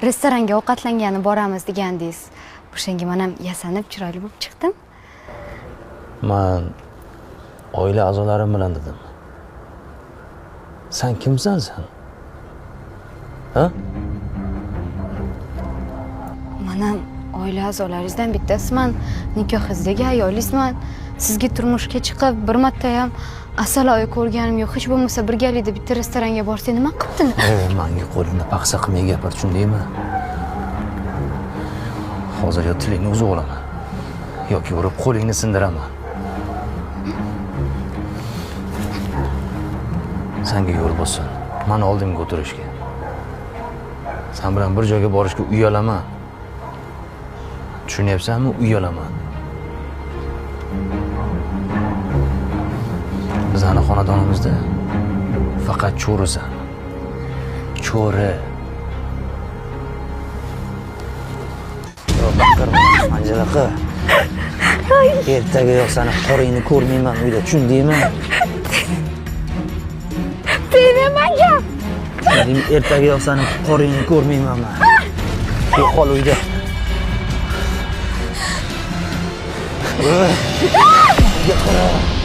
Restoranga ovqatlangani boramiz degandingiz. O'shanga men ham yasanib chiroyli bo'lib chiqdim. Men oila a'zolarim bilan dedim. Sen kimsan sen? Ha? Men ham oila a'zolaringizdan bittasiman, nikohingizdagi ayolingizman. Sizga turmushga chiqib bir marta ham asal oy ko'rganim yo'q. Hech bo'lmasa birgalikda bitta restoranga borsa nima qilibdi? Menga qo'lingni paxsa qilmay gapir, tushundingmi? Hozir yo tilingni uzib olaman yoki urib qo'lingni sindiraman. Senga yo'l bo'lsin. Meni oldimga o'tirishga. Sen bilan bir joyga borishga uyalaman. Tushunyapsanmi? Uyalaman. Bizning xonadonimizda faqat cho'risan. Cho'ri. Anjalaqa. Ertaga yo'q seni qoringni ko'rmayman uyda, tushundingmi? Menga. Ertaga yo'q seni qoringni ko'rmayman men. Yo'qol uyda. Yo'qol.